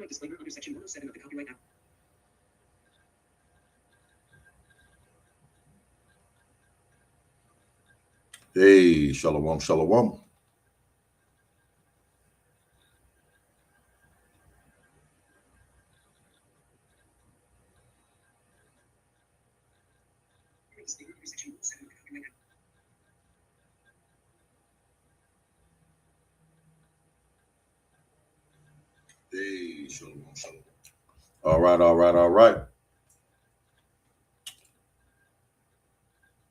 Disclaimer under Section 107 of the Copyright Act. Hey, shalom, shalom. Disclaimer under Section 107 of the Copyright Act. Hey, shalom, shalom. All right.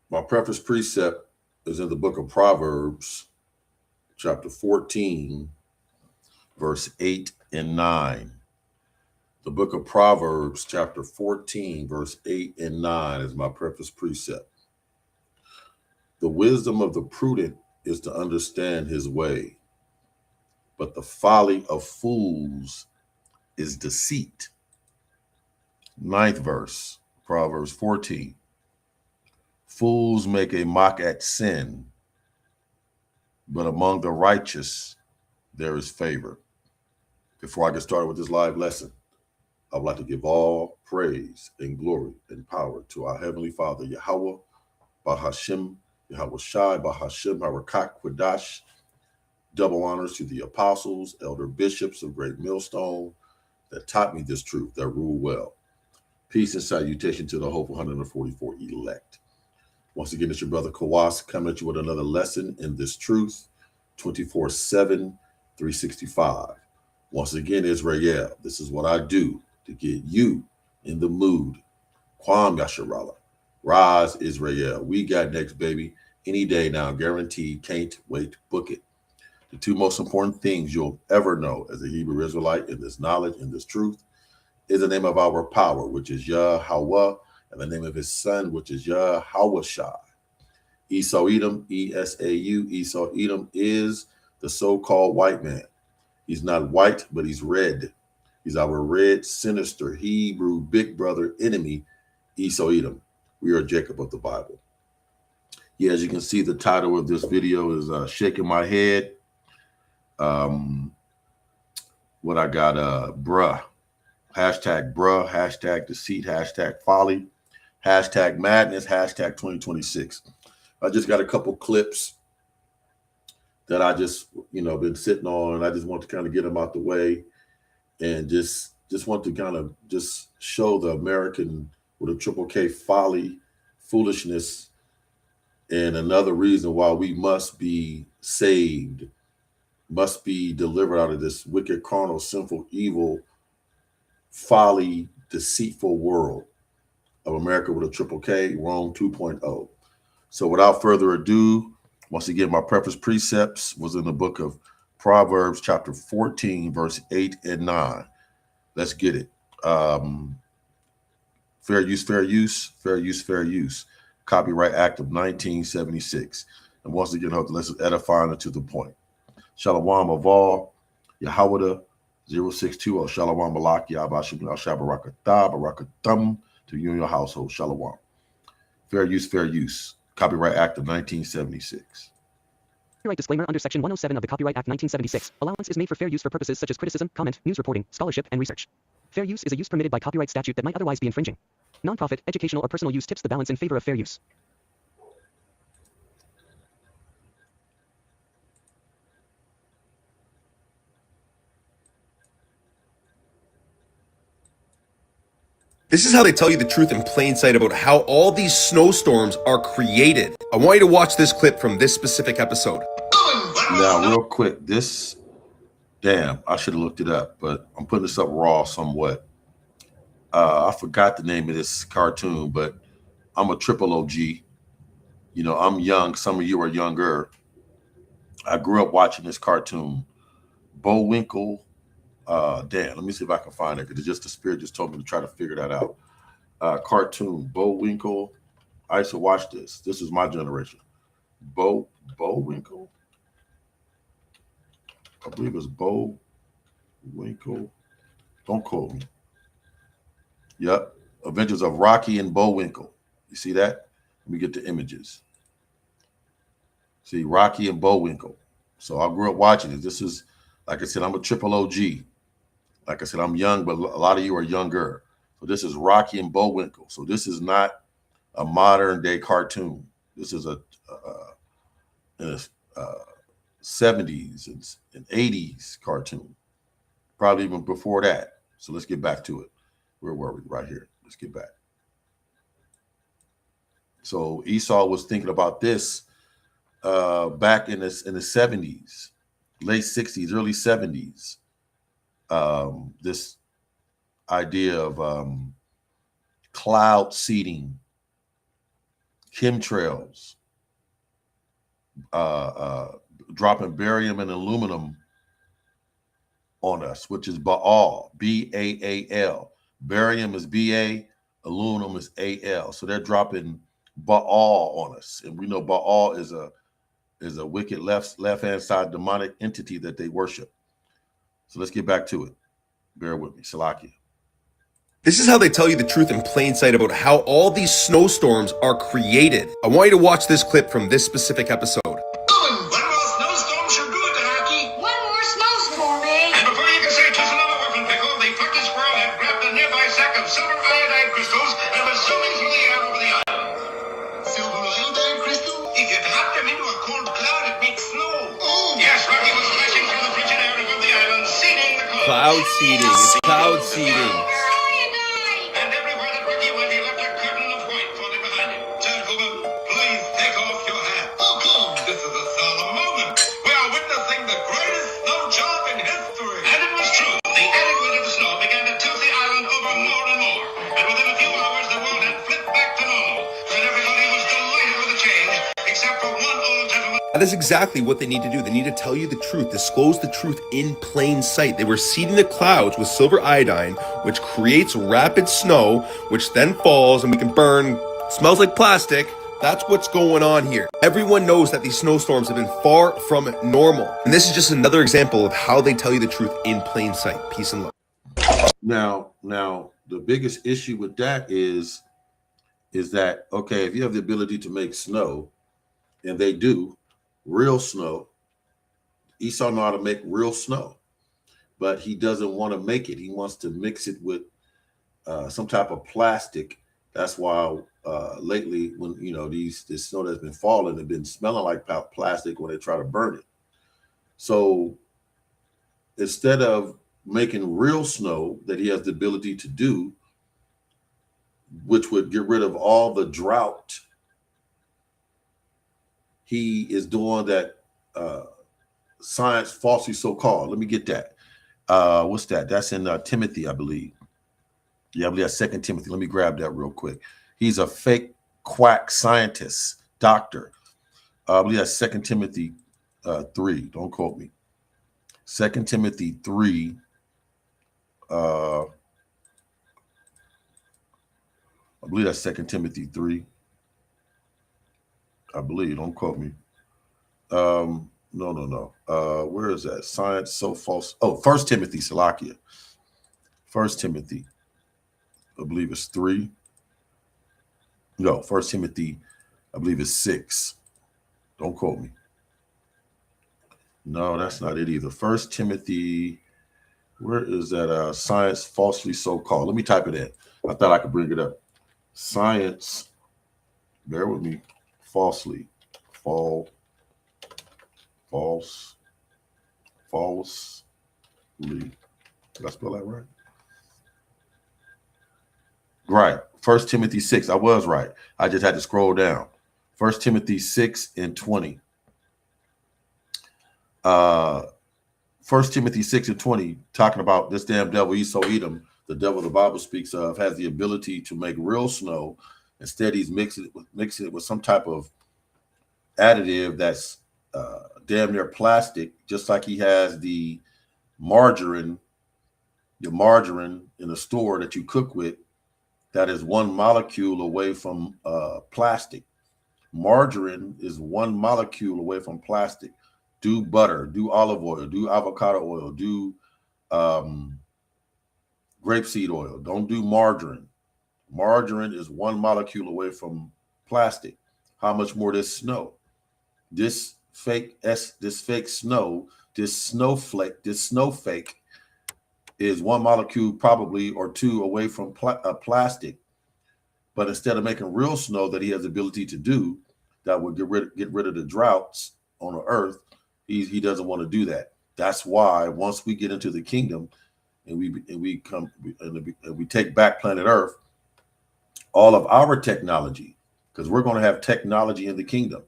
My preface precept is in the book of Proverbs, chapter 14, verse 8 and 9. The book of Proverbs, chapter 14, verse 8 and 9 is my preface precept. The wisdom of the prudent is to understand his way, but the folly of fools is deceit. Ninth verse, Proverbs 14. Fools make a mock at sin, but among the righteous there is favor. Before I get started with this live lesson, I would like to give all praise and glory and power to our Heavenly Father, Yahweh, Bahashem, Yahweh Shai, Bahashem, Harakat, Quadash. Double honors to the apostles, elder bishops of Great Millstone that taught me this truth, that rule well. Peace and salutation to the hopeful 144 elect. Once again, it's your brother Kawas coming at you with another lesson in this truth, 24/7, 365. Once again, Israel, this is what I do to get you in the mood. Kwam Yasharala. Rise, Israel. We got next, baby. Any day now, guaranteed. Can't wait to book it. The two most important things you'll ever know as a Hebrew Israelite in this knowledge, in this truth, is the name of our power, which is Yahweh, and the name of his son, which is Yahweh Shai. Esau Edom, E-S-A-U, Esau Edom is the so-called white man. He's not white, but he's red. He's our red, sinister, Hebrew, big brother enemy, Esau Edom. We are Jacob of the Bible. Yeah, as you can see, the title of this video is Shaking My Head. What I got, bruh. Hashtag bruh, hashtag deceit, hashtag folly, hashtag madness, hashtag 2026. I just got a couple clips that I just, been sitting on. I just want to kind of get them out the way and just want to kind of just show the American with a triple K folly, foolishness, and another reason why we must be saved, must be delivered out of this wicked, carnal, sinful, evil, folly, deceitful world of America with a triple K, Rome 2.0. So without further ado, once again, my preface precepts was in the book of Proverbs, chapter 14, verse 8 and 9. Let's get it. Fair use, fair use, fair use, fair use. Copyright Act of 1976. And once again, hope the lesson is edifying and to the point. Shalom Aval, Yahweh 062, Shalom Malak, Yabashim, Shabarakatah, Barakatum, to you and your household. Shalom. Fair use, fair use. Copyright Act of 1976. Copyright disclaimer under Section 107 of the Copyright Act 1976. Allowance is made for fair use for purposes such as criticism, comment, news reporting, scholarship, and research. Fair use is a use permitted by copyright statute that might otherwise be infringing. Nonprofit, educational, or personal use tips the balance in favor of fair use. This is how they tell you the truth in plain sight about how all these snowstorms are created. I want you to watch this clip from this specific episode. Now, real quick, I should have looked it up, but I'm putting this up raw somewhat. I forgot the name of this cartoon, but I'm a triple OG. I'm young. Some of you are younger. I grew up watching this cartoon, Bullwinkle. Let me see if I can find it, because the spirit just told me to try to figure that out. Cartoon, Bullwinkle. I used to watch this. This is my generation. Bullwinkle. I believe it's Bullwinkle. Don't quote me. Yep. Adventures of Rocky and Bullwinkle. You see that? Let me get the images. See, Rocky and Bullwinkle. So I grew up watching it. This is, like I said, I'm a triple OG. Like I said, I'm young, but a lot of you are younger. So this is Rocky and Bullwinkle. So this is not a modern day cartoon. This is a 70s and 80s cartoon, probably even before that. So let's get back to it. Where were we? Right here. Let's get back. So Esau was thinking about this back in the 70s, late 60s, early 70s. This idea of cloud seeding, chemtrails, dropping barium and aluminum on us, which is Baal, B-A-A-L. Barium is B-A, aluminum is A-L. So they're dropping Baal on us. And we know Baal is a wicked left-hand side demonic entity that they worship. So let's get back to it. Bear with me. Salakia. This is how they tell you the truth in plain sight about how all these snowstorms are created. I want you to watch this clip from this specific episode. One more snowstorm should do it, Hockey. One more snowstorm, eh? And before you can say 'tis another weapon, Pickle, the plucky squirrel had grabbed a nearby sack of silver iodide crystals and was zooming through the air over the island. Silver iodine crystal? If you drop them into a cold cloud, it makes snow. Oh. Yes, Rocky was flashing through the frigid air above the island, seeding the clouds. Cloud seeding. It's cloud seeding. Iodine! And everywhere that Rocky went, he left a curtain of white falling behind him. Gentlemen, please take off your hat. How come? This is a solemn moment. We are witnessing the greatest snow job in history. And it was true. The added weight of the snow began to tilt the island over more and more. And within a few hours, the world had flipped back to normal. And everybody was delighted with the change, except for one old gentleman. That is exactly what they need to do. They need to tell you the truth, disclose the truth in plain sight. They were seeding the clouds with silver iodine, which creates rapid snow, which then falls and we can burn. Smells like plastic. That's what's going on here. Everyone knows that these snowstorms have been far from normal. And this is just another example of how they tell you the truth in plain sight. Peace and love. Now, the biggest issue with that is that, okay, if you have the ability to make snow, and they do, real snow, Esau know how to make real snow, but he doesn't want to make it. He wants to mix it with some type of plastic. That's why lately, when this snow that's been falling, have been smelling like plastic when they try to burn it. So instead of making real snow that he has the ability to do, which would get rid of all the drought, he is doing that science falsely so-called. Let me get that. What's that? That's in Timothy, I believe. Yeah, I believe that's 2 Timothy. Let me grab that real quick. He's a fake quack scientist, doctor. I believe that's 2 Timothy 3. Don't quote me. 2 Timothy 3. I believe that's 2 Timothy 3. I believe. Don't quote me. No. Where is that? Science so false. Oh, 1 Timothy, Salakia. 1 Timothy. I believe it's 3. No, 1 Timothy, I believe it's 6. Don't quote me. No, that's not it either. 1 Timothy, where is that? Science falsely so-called. Let me type it in. I thought I could bring it up. Science, bear with me, falsely. Falsely. Did I spell that right? Right. 1 Timothy 6. I was right. I just had to scroll down. 1 Timothy 6 and 20. 1 Timothy 6 and 20, talking about this damn devil Esau Edom, the devil the Bible speaks of, has the ability to make real snow. Instead, he's mixing it with some type of additive that's damn near plastic, just like he has the margarine, your margarine in the store that you cook with, that is one molecule away from plastic. Margarine is one molecule away from plastic. Do butter, do olive oil, do avocado oil, do grapeseed oil. Don't do margarine. Margarine is one molecule away from plastic. How much more this snow? This fake snow, this snowflake is one molecule probably or two away from plastic. But instead of making real snow that he has the ability to do, that would get rid of the droughts on the earth, he doesn't want to do that. That's why once we get into the kingdom and we take back planet Earth, all of our technology, because we're going to have technology in the kingdom,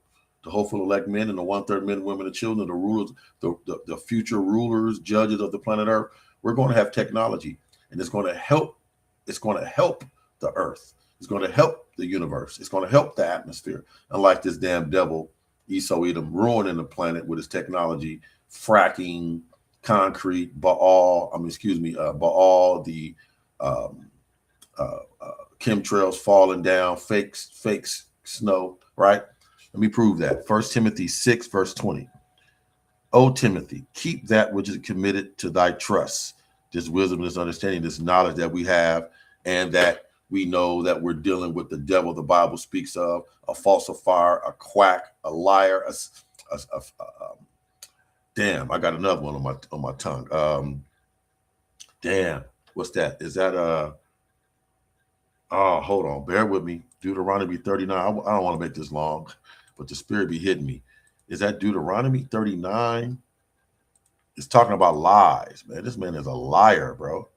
the hopeful elect men and the 1/3 men, women, and children, the rulers, the future rulers, judges of the planet Earth, we're going to have technology, and it's going to help. It's going to help the earth. It's going to help the universe. It's going to help the atmosphere. Unlike this damn devil, Esau Edom, ruining the planet with his technology, fracking, concrete, Baal, the chemtrails falling down, fake snow, right? Let me prove that. 1 Timothy 6, verse 20. O Timothy, keep that which is committed to thy trust. This wisdom, this understanding, this knowledge that we have, and that we know that we're dealing with the devil the Bible speaks of, a falsifier, a quack, a liar, damn, I got another one on my tongue. Damn, what's that? Is that hold on, bear with me. Deuteronomy 39. I don't want to make this long, but the spirit be hitting me. Is that Deuteronomy 39? It's talking about lies, man. This man is a liar, bro.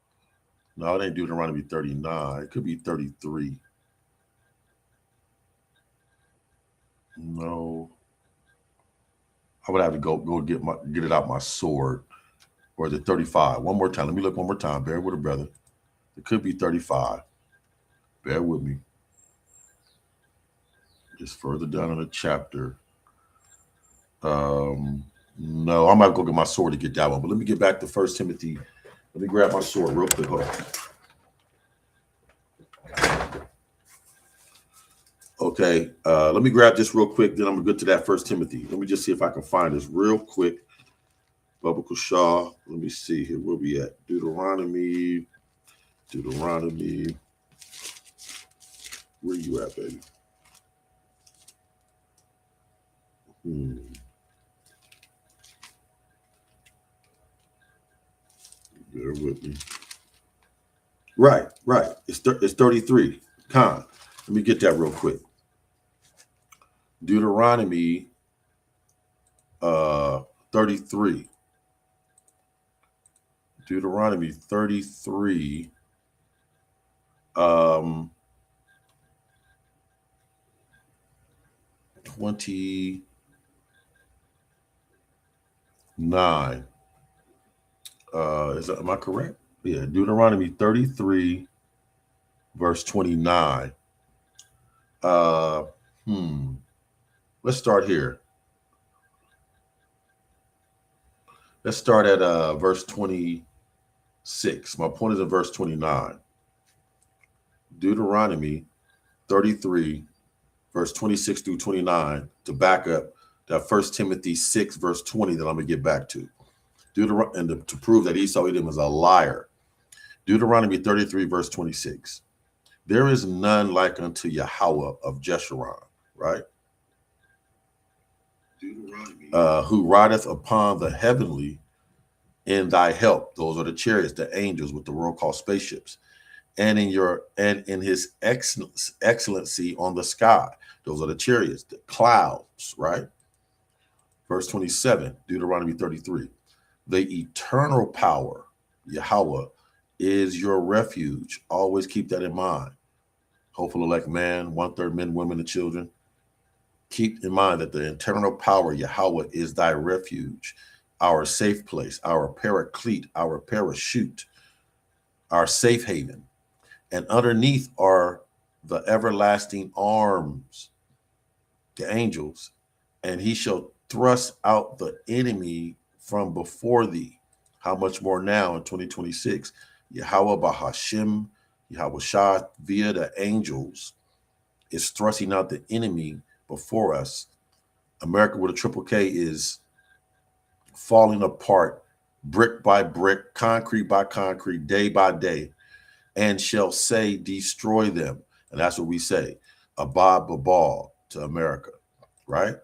No, it ain't Deuteronomy 39. It could be 33. No. I would have to go get it out my sword. Or is it 35? One more time. Let me look one more time. Bear with a brother. It could be 35. Bear with me. Just further down in the chapter. No, I might go get my sword to get that one. But let me get back to 1 Timothy. Let me grab my sword real quick. Hold on. Okay, let me grab this real quick. Then I'm gonna go to that 1 Timothy. Let me just see if I can find this real quick. Biblical Shaw. Let me see here. Where we at? Deuteronomy. Where you at, baby? Bear with me. Right. It's 33. Con. Let me get that real quick. Deuteronomy 33. Deuteronomy 33. 29. Am I correct? Yeah, Deuteronomy 33, verse 29. Let's start here. Let's start at verse 26. My point is in verse 29. Deuteronomy 33, verse 26 through 29, to back up that 1 Timothy 6, verse 20 that I'm going to get back to. And to prove that Esau Edom is a liar. Deuteronomy 33, verse 26. There is none like unto Yahweh of Jeshurun, right? Who rideth upon the heavenly in thy help. Those are the chariots, the angels with the world called spaceships. And in his excellency on the sky. Those are the chariots, the clouds, right? Verse 27, Deuteronomy 33. The eternal power, Yahweh, is your refuge. Always keep that in mind. Hopeful elect man, 1/3 men, women, and children. Keep in mind that the eternal power, Yahweh, is thy refuge, our safe place, our paraclete, our parachute, our safe haven. And underneath are the everlasting arms, the angels, and he shall thrust out the enemy from before thee. How much more now in 2026? Yahweh Bahashim, Yahweh Shah, via the angels, is thrusting out the enemy before us. America with a triple K is falling apart, brick by brick, concrete by concrete, day by day, and shall say, destroy them. And that's what we say, Abad Babal to America, right?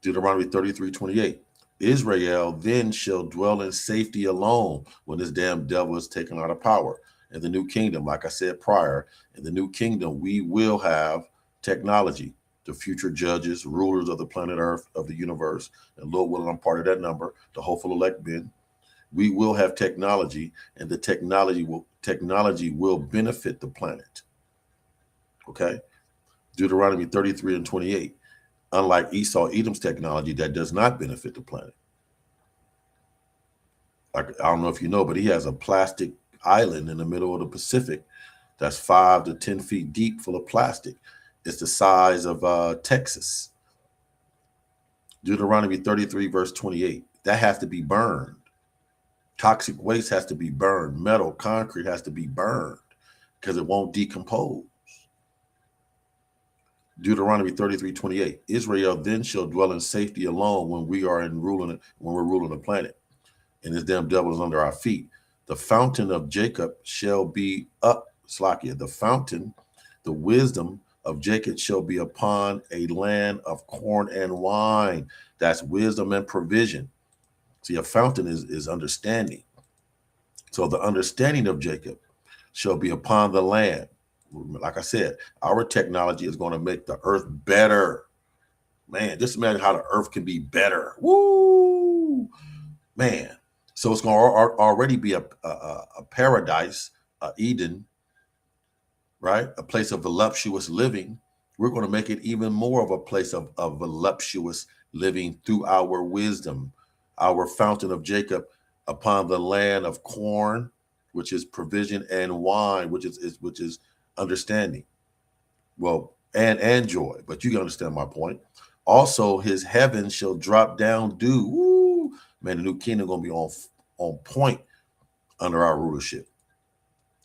Deuteronomy 33:28. Israel then shall dwell in safety alone when this damn devil is taken out of power. In the new kingdom, like I said prior, in the new kingdom, we will have technology. The future judges, rulers of the planet Earth, of the universe, and Lord willing, I'm part of that number, the hopeful elect men. We will have technology, and the technology will benefit the planet. Okay? Deuteronomy 33:28. Unlike Esau, Edom's technology that does not benefit the planet. Like, I don't know if you know, but he has a plastic island in the middle of the Pacific that's 5 to 10 feet deep, full of plastic. It's the size of Texas. Deuteronomy 33:28. That has to be burned. Toxic waste has to be burned. Metal, concrete has to be burned because it won't decompose. Deuteronomy 33:28. Israel then shall dwell in safety alone when we're ruling the planet, and this damn devil is under our feet. The fountain of Jacob shall be up, Slakia. The fountain, the wisdom of Jacob shall be upon a land of corn and wine. That's wisdom and provision. See, a fountain is understanding. So the understanding of Jacob shall be upon the land. Like I said, our technology is going to make the earth better. Man, just imagine how the earth can be better. Woo! Man. So it's going to already be a paradise, Eden, right? A place of voluptuous living. We're going to make it even more of a place of voluptuous living through our wisdom, our fountain of Jacob upon the land of corn, which is provision, and wine, which is understanding. Well, and joy, but you can understand my point. Also, his heaven shall drop down dew. Woo! Man, the new kingdom gonna be on point under our rulership.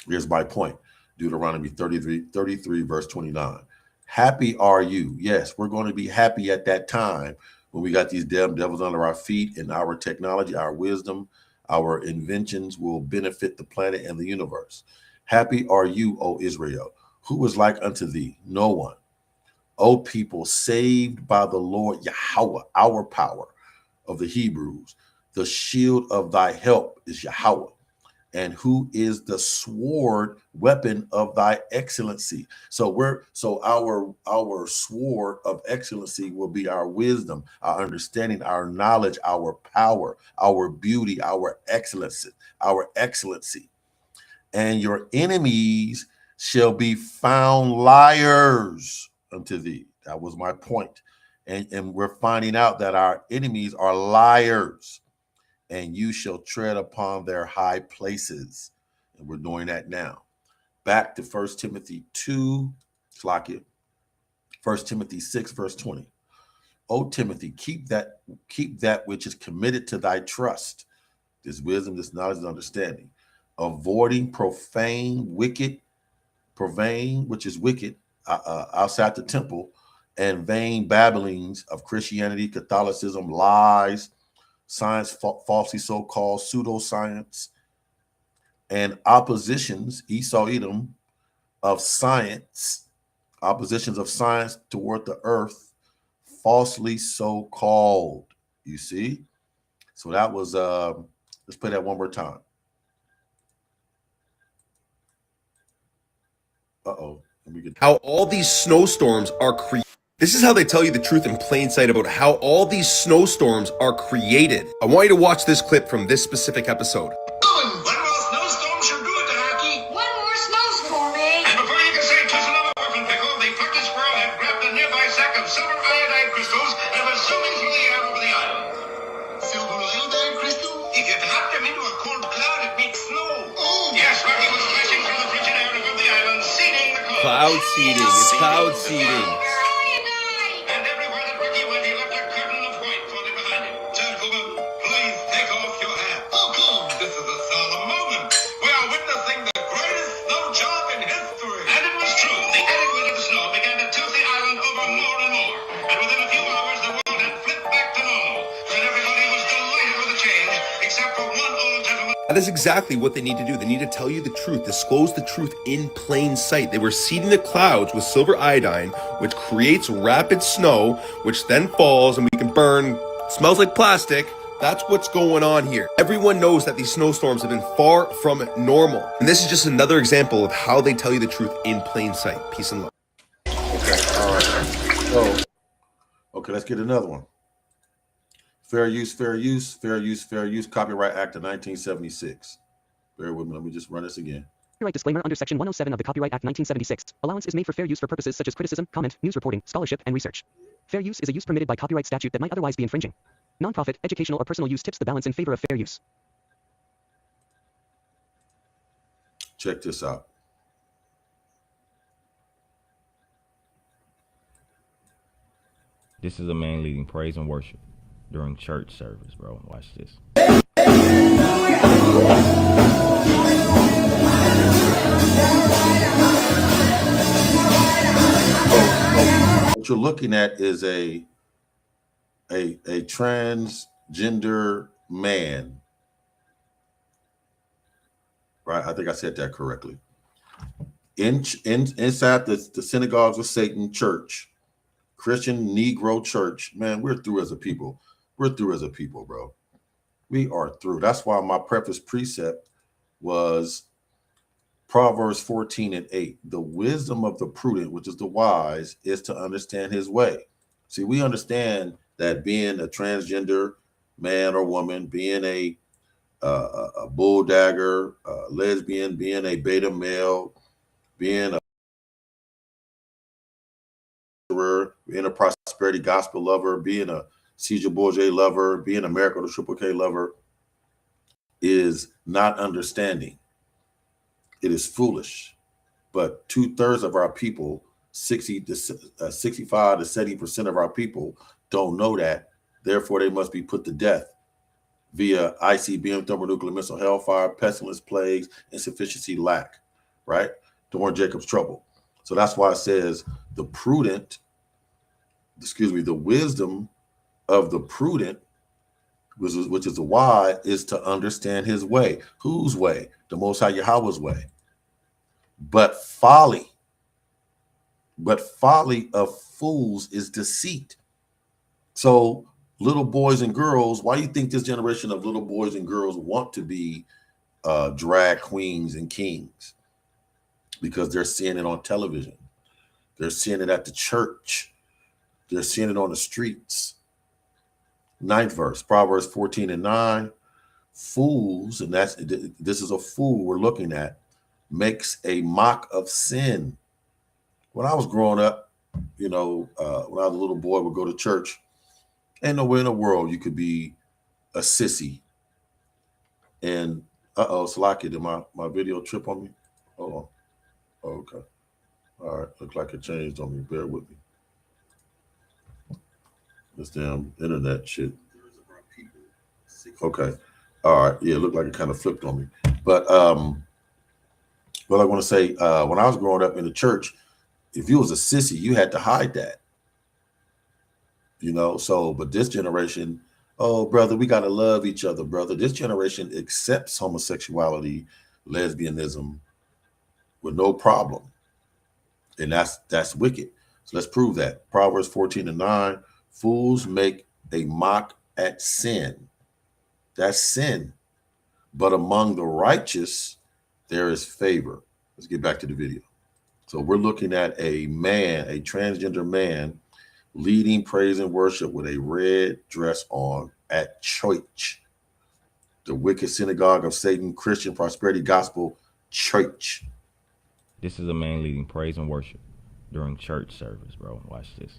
Here's my point. Deuteronomy 33 verse 29. Happy are you. Yes, we're going to be happy at that time when we got these damn devils under our feet, and our technology, our wisdom, our inventions will benefit the planet and the universe. Happy are you, O Israel. Who is like unto thee? No one. O people saved by the Lord Yahweh, our power of the Hebrews. The shield of thy help is Yahweh. And who is the sword weapon of thy excellency? So our sword of excellency will be our wisdom, our understanding, our knowledge, our power, our beauty, our excellency, And your enemies shall be found liars unto thee. That was my point. And we're finding out that our enemies are liars. And you shall tread upon their high places. And we're doing that now. Back to 1 Timothy 2, Slakia, 1 Timothy 6, verse 20. O Timothy, keep that which is committed to thy trust, this wisdom, this knowledge, this understanding, avoiding profane, which is wicked, outside the temple, and vain babblings of Christianity, Catholicism, lies, science, falsely so-called pseudoscience, and oppositions, Esau, Edom, of science, oppositions of science toward the earth, falsely so-called. You see? So that was, let's play that one more time. Uh-oh. Let me get How all these snowstorms are created. This is how they tell you the truth in plain sight about how all these snowstorms are created. I want you to watch this clip from this specific episode. One more snowstorm should do it, Rocky. One more snowstorm, eh? And before you can say tis another orphan pickle, the plucky squirrel had grabbed a nearby sack of silver iodine crystals and was zooming through the air over the island. Silver iodine crystal? If you drop them into a cold cloud, it makes snow. Oh! Yes, Rocky was flashing through the frigid air above the island, seeding the clouds. Cloud seeding. It's cloud seeding. Iodine! And everywhere that Rocky went, he left a curtain of white falling behind him. Gentlemen, please take off your hat. Oh, come! This is a solemn moment. We are witnessing the greatest snow job in history. And it was true. The adequate of the snow began to tilt the island over more and more. And within a few hours, the world had flipped back to normal. And everybody was delighted with the change, except for one old gentleman. That is exactly what they need to do. They need to tell you the truth, disclose the truth in plain sight. They were seeding the clouds with silver iodine, which creates rapid snow, which then falls and we can burn, smells like plastic, That's what's going on here. Everyone knows that these snowstorms have been far from normal. And this is just another example of how they tell you the truth in plain sight. Peace and love. Okay, all right. So, okay, let's get another one. Fair use, fair use, fair use, fair use. Copyright Act of 1976. Bear with me. Let me just run this again. Copyright disclaimer under Section 107 of the Copyright Act 1976. Allowance is made for fair use for purposes such as criticism, comment, news reporting, scholarship, and research. Fair use is a use permitted by copyright statute that might otherwise be infringing. Nonprofit, educational, or personal use tips the balance in favor of fair use. Check this out. This is a man leading praise and worship during church service, bro. Watch this. What you're looking at is a transgender man, right? I think I said that correctly. Inside the synagogues of Satan church, Christian Negro church, man, we're through as a people. We're through as a people, bro. We are through. That's why my preface precept was Proverbs 14:8. The wisdom of the prudent, which is the wise, is to understand his way. See, we understand that being a transgender man or woman, being a bulldagger, lesbian, being a beta male, being a prosperity gospel lover, being a Caesar Borgia lover, being a Miracle to Triple K lover is not understanding. It is foolish. But 2/3 of our people, 65 to 70% of our people don't know that. Therefore, they must be put to death via ICBM, thermonuclear missile, hellfire, pestilence, plagues, insufficiency, lack, right? During Jacob's trouble. So that's why it says the wisdom of the prudent, which is the wise, is to understand his way. Whose way? The Most High Yahweh's way. But folly of fools is deceit. So little boys and girls, why do you think this generation of little boys and girls want to be drag queens and kings? Because they're seeing it on television. They're seeing it at the church. They're seeing it on the streets. 9th verse, Proverbs 14:9. Fools, and this is a fool we're looking at, makes a mock of sin. When I was growing up, when I was a little boy, would go to church. Ain't nowhere in the world you could be a sissy. And Salaki, did my video trip on me? Hold on. Oh, okay. All right. Looked like it changed on me. Bear with me. This damn internet shit. Okay. All right. Yeah, it looked like it kind of flipped on me. But what I want to say, when I was growing up in the church, if you was a sissy, you had to hide that. But this generation, oh, brother, we got to love each other, brother. This generation accepts homosexuality, lesbianism with no problem. And that's wicked. So let's prove that. Proverbs 14:9, fools make a mock at sin. That's sin. But among the righteous, there is favor. Let's get back to the video. So we're looking at a man, a transgender man, leading praise and worship with a red dress on at church. The wicked synagogue of Satan, Christian prosperity gospel church. This is a man leading praise and worship during church service, bro. Watch this.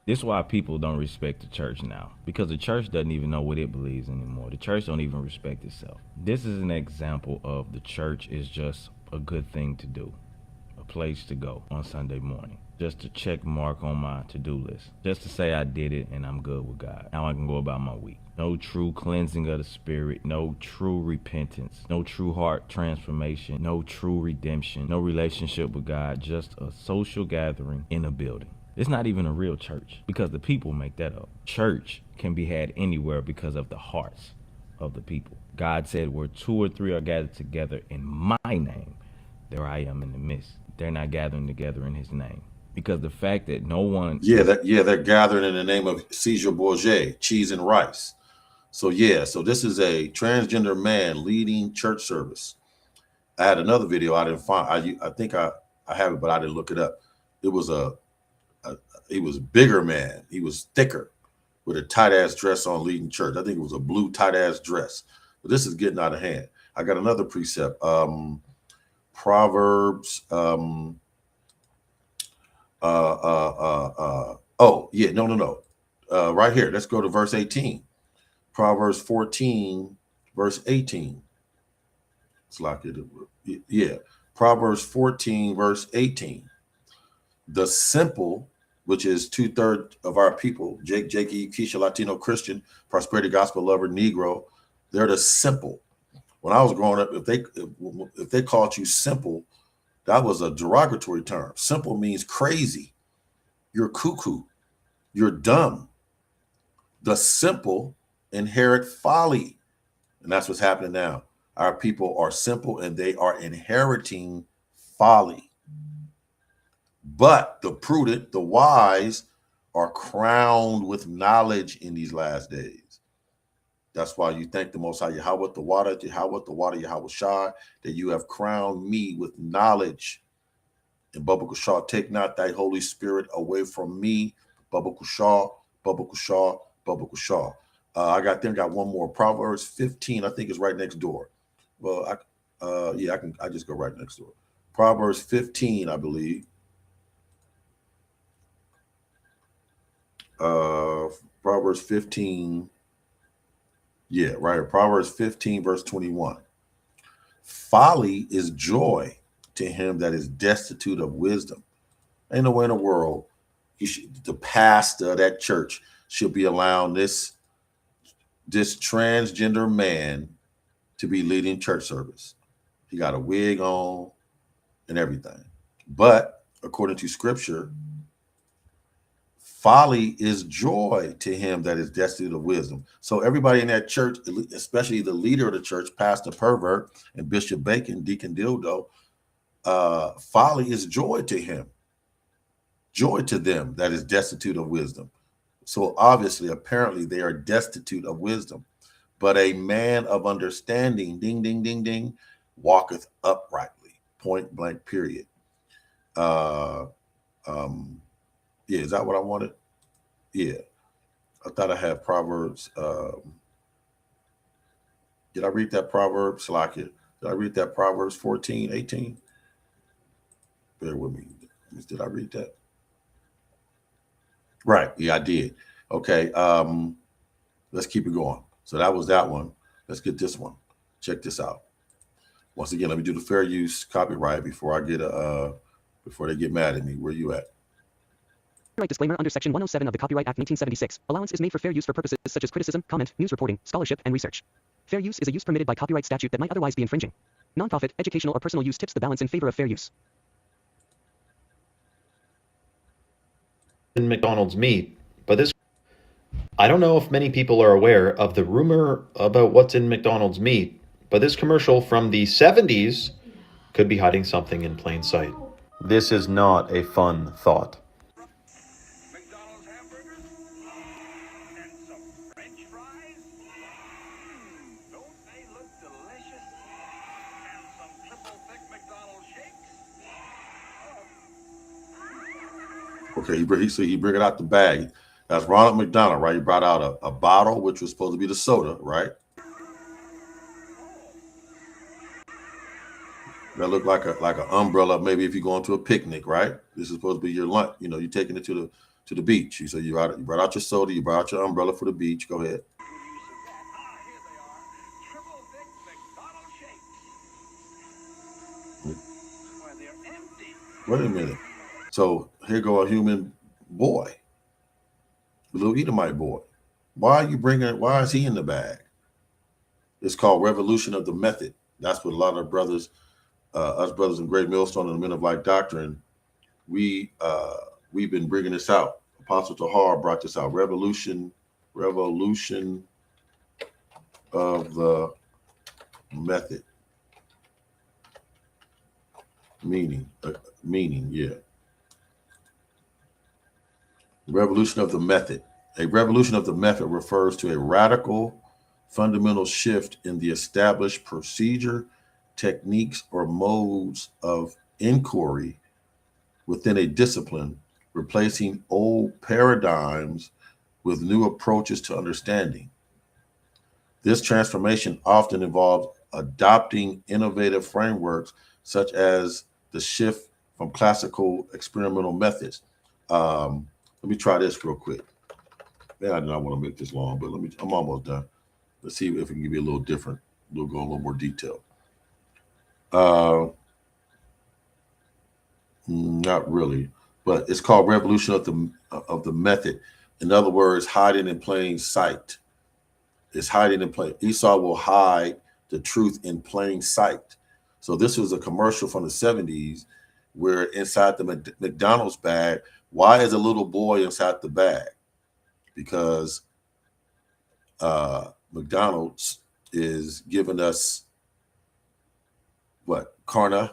This is why people don't respect the church now, because the church doesn't even know what it believes anymore. The church don't even respect itself. This is an example of the church is just a good thing to do. place to go on Sunday morning. Just to check mark on my to-do list. Just to say I did it and I'm good with God. Now I can go about my week. No true cleansing of the spirit, no true repentance, no true heart transformation, no true redemption, no relationship with God, just a social gathering in a building. It's not even a real church because the people make that up. Church can be had anywhere because of the hearts of the people. God said where 2 or 3 are gathered together in my name, there I am in the midst. They're not gathering together in his name. Because the fact that no one... they're gathering in the name of Caesar Borgia, cheese and rice. So this is a transgender man leading church service. I had another video I didn't find. I think I have it, but I didn't look it up. It was he was a bigger man. He was thicker with a tight ass dress on leading church. I think it was a blue tight ass dress. But this is getting out of hand. I got another precept. Proverbs. Right here. Let's go to verse 18. Proverbs 14, verse 18. It's like it. Yeah. Proverbs 14, verse 18. The simple, which is 2/3 of our people, Jake, Keisha, Latino, Christian, prosperity gospel lover, Negro, they're the simple. When I was growing up, if they called you simple, that was a derogatory term. Simple means crazy. You're cuckoo. You're dumb. The simple inherit folly. And that's what's happening now. Our people are simple and they are inheriting folly. But the prudent, the wise, are crowned with knowledge in these last days. That's why you thank the Most High Yahweh the water, Yahweh Shai, that you have crowned me with knowledge. And Baba Kushah, take not thy Holy Spirit away from me. Baba Kushah, Baba Kushah, Baba Kushah. I got one more. Proverbs 15, I think is right next door. Well, I just go right next door. Proverbs 15, I believe. Proverbs 15. Yeah, right. Proverbs 15, verse 21. Folly is joy to him that is destitute of wisdom. Ain't no way in the world the pastor of that church should be allowing this transgender man to be leading church service. He got a wig on and everything. But according to scripture, folly is joy to him that is destitute of wisdom. So everybody in that church, especially the leader of the church, Pastor Pervert and Bishop Bacon, Deacon Dildo, folly is joy to him. Joy to them that is destitute of wisdom. So obviously, apparently, they are destitute of wisdom. But a man of understanding, ding, ding, ding, ding, walketh uprightly. Point blank, period. Is that what I wanted? Yeah. I thought I had Proverbs. Did I read that Proverbs? Did I read that Proverbs 14, 18? Bear with me. Did I read that? Right. Yeah, I did. Okay. Let's keep it going. So that was that one. Let's get this one. Check this out. Once again, let me do the fair use copyright before they get mad at me. Where you at? Copyright disclaimer under Section 107 of the Copyright Act 1976. Allowance is made for fair use for purposes such as criticism, comment, news reporting, scholarship, and research. Fair use is a use permitted by copyright statute that might otherwise be infringing. Nonprofit, educational, or personal use tips the balance in favor of fair use. In McDonald's meat, but this, I don't know if many people are aware of the rumor about what's in McDonald's meat, but this commercial from the 70s could be hiding something in plain sight. This is not a fun thought. McDonald's hamburgers and some French fries. Don't they look delicious? And some triple thick McDonald's shakes. Okay, he bring it out the bag. That's Ronald McDonald, right? He brought out a bottle, which was supposed to be the soda, right? That looked like an umbrella, maybe if you're going to a picnic, right? This is supposed to be your lunch. You know, you're taking it to the beach. So you brought out your soda, you brought out your umbrella for the beach. Go ahead. Here they are. Triple thick McDonald's shakes. Why, they're empty. Wait a minute. So here go a human boy, a little Edomite boy. Why is he in the bag? It's called Revolution of the Method. That's what a lot of brothers, us brothers in Great Millstone and the Men of Light Doctrine, we've been bringing this out. Apostle Tahar brought this out. Revolution of the Method. Meaning, yeah. Revolution of the Method. A revolution of the method refers to a radical, fundamental shift in the established procedure, techniques, or modes of inquiry within a discipline, replacing old paradigms with new approaches to understanding. This transformation often involves adopting innovative frameworks such as the shift from classical experimental methods. Let me try this real quick. Man, I do not want to make this long, but I'm almost done. Let's see if we can give you a little different. We'll go a little more detail. Not really, but it's called Revolution of the Method. In other words, hiding in plain sight. It's hiding in plain. Esau will hide the truth in plain sight. So this was a commercial from the 70s where inside the McDonald's bag, why is a little boy inside the bag? Because McDonald's is giving us what? Carne,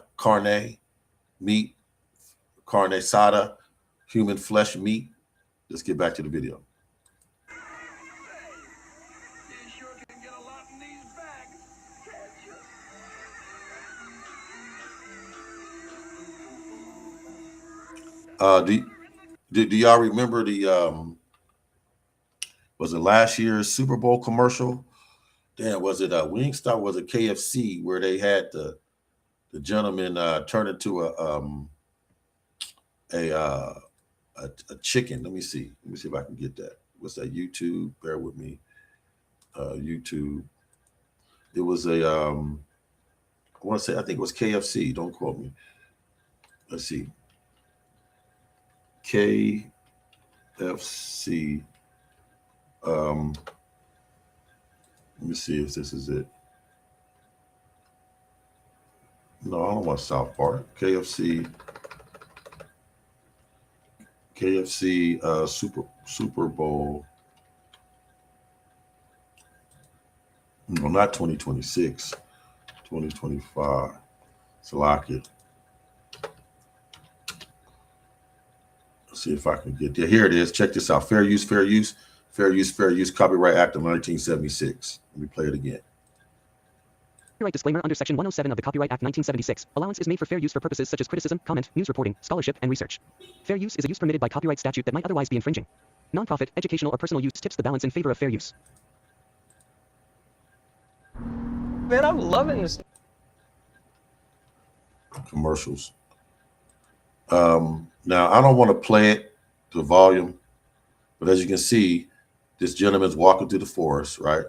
meat, carne asada, human flesh meat. Let's get back to the video. Do y'all remember the was it last year's Super Bowl commercial? Damn, was it Wingstop? Was it KFC where they had the gentleman turn into a chicken? Let me see if I can get that. What's that? YouTube? Bear with me. YouTube. It was a I want to say, I think it was KFC. Don't quote me. Let's see. KFC. Let me see if this is it. No, I don't want South Park. KFC Super Bowl. No, not 2026. 2025. Salakia. Let's see if I can get there. Here it is. Check this out. Fair use. Copyright Act of 1976. Let me play it again. Copyright disclaimer under Section 107 of the Copyright Act 1976. Allowance is made for fair use for purposes such as criticism, comment, news reporting, scholarship, and research. Fair use is a use permitted by copyright statute that might otherwise be infringing. Nonprofit, educational, or personal use tips the balance in favor of fair use. Man, I'm loving this. Commercials. Now, I don't want to play it to volume, but as you can see, this gentleman's walking through the forest, right?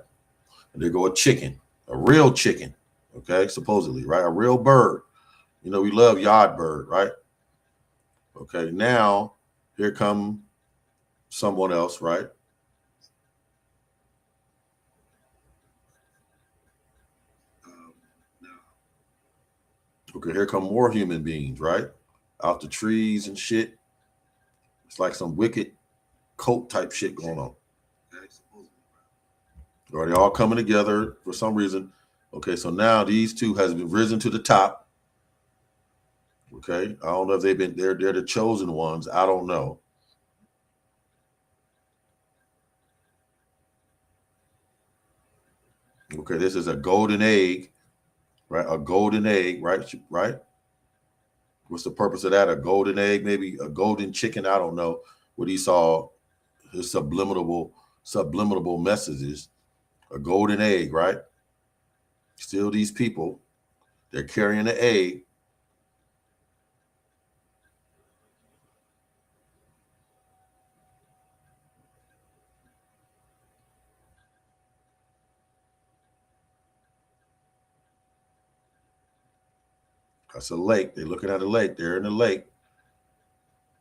And there go a chicken, a real chicken, okay, supposedly, right? A real bird. You know, we love yard bird, right? Okay, now here come someone else, right? Okay, here come more human beings, right? Out the trees and shit. It's like some wicked cult type shit going on. Or they're all coming together for some reason. Okay, so now these two has been risen to the top. Okay, I don't know if they're the chosen ones. I don't know. Okay, this is a golden egg, right? A golden egg, right? Right? What's the purpose of that? A golden egg, maybe a golden chicken. I don't know what he saw. His subliminal messages. A golden egg, right? Still, these people, they're carrying the egg. That's a lake. They're looking at a lake. They're in the lake.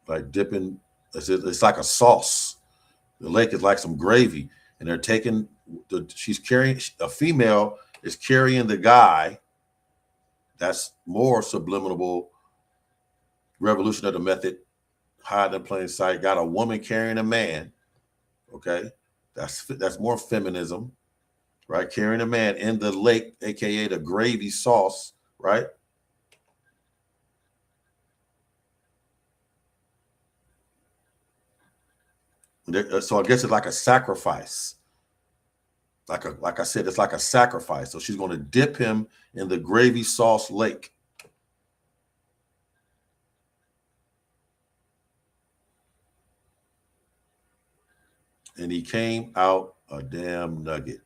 like dipping. It's like a sauce. The lake is like some gravy, and they're taking she's carrying, a female is carrying the guy. That's more subliminal revolution of the method, hide in plain sight. Got a woman carrying a man. Okay, that's more feminism, right? Carrying a man in the lake, aka the gravy sauce, right? So I guess it's like a sacrifice. Like I said, it's like a sacrifice. So she's going to dip him in the gravy sauce lake. And he came out a damn nugget.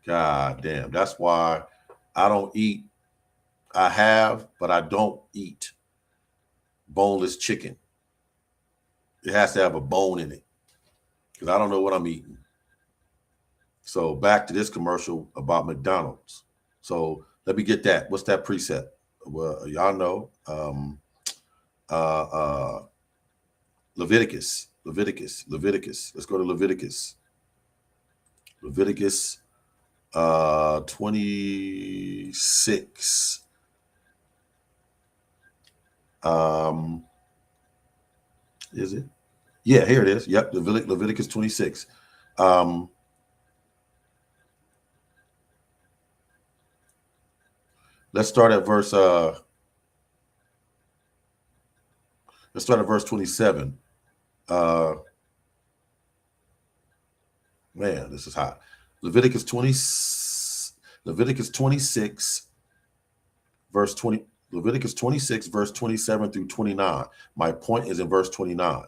God damn. That's why I don't eat. I have, but I don't eat boneless chicken. It has to have a bone in it because I don't know what I'm eating. So back to this commercial about McDonald's. So let me get that. What's that preset? Well, y'all know. Leviticus. Let's go to Leviticus. Leviticus 26. Is it? Yeah, here it is. Yep, Leviticus 26. Let's start at verse 27. Man, this is hot. Leviticus 26, verse 20. Leviticus 26, verse 27 through 29. My point is in verse 29,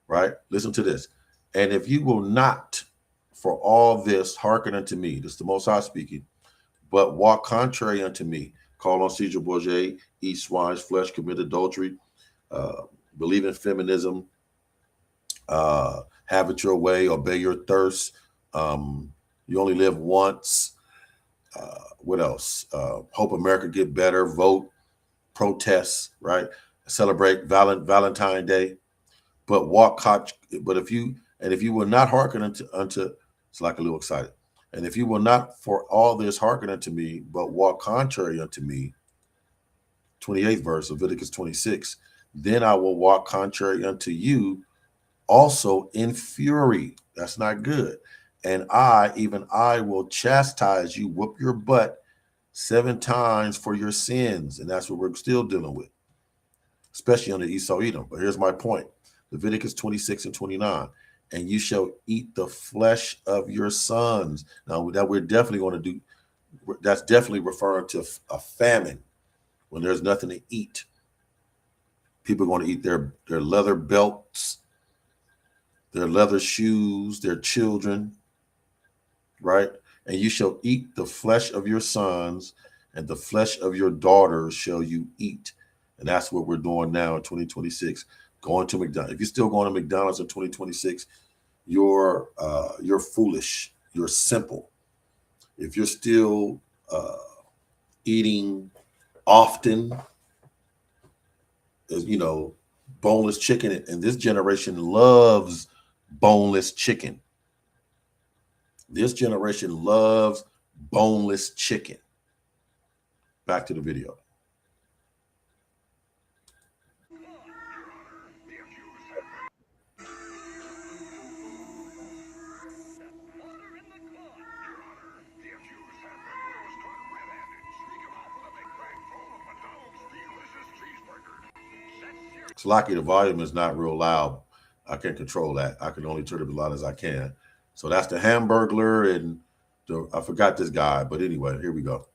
right? Listen to this. And if you will not for all this hearken unto me, this is the Most High speaking, but walk contrary unto me, call on Caesar Borgia, eat swine's flesh, commit adultery, believe in feminism, have it your way, obey your thirst. You only live once. What else? Hope America get better, vote, protest, right? Celebrate Valentine's Day, but if you will not hearken unto, it's like a little excited. And if you will not for all this hearken unto me, but walk contrary unto me, 28th verse, Leviticus 26, then I will walk contrary unto you also in fury. That's not good. And even I will chastise you, whoop your butt 7 times for your sins. And that's what we're still dealing with, especially under Esau Edom. But here's my point. Leviticus 26 and 29. And you shall eat the flesh of your sons. Now, that we're definitely going to do, that's definitely referring to a famine when there's nothing to eat. People are going to eat their leather belts, their leather shoes, their children, right? And you shall eat the flesh of your sons, and the flesh of your daughters shall you eat. And that's what we're doing now in 2026. Going to McDonald's. If you're still going to McDonald's in 2026, you're foolish. You're simple. If you're still eating often, boneless chicken, and this generation loves boneless chicken. This generation loves boneless chicken. Back to the video. It's lucky the volume is not real loud. I can't control that. I can only turn it as loud as I can. So that's the Hamburglar, and I forgot this guy. But anyway, here we go.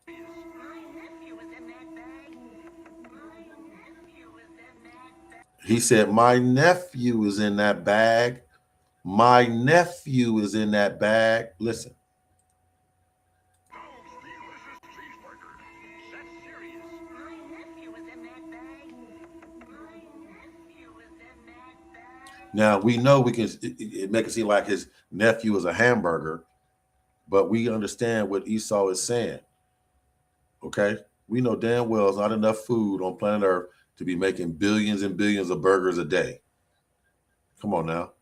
He said, my nephew is in that bag. My nephew is in that bag. Listen. Now, we know we can it make it seem like his nephew is a hamburger, but we understand what Esau is saying. Okay? We know damn well there's not enough food on planet Earth to be making billions and billions of burgers a day. Come on now.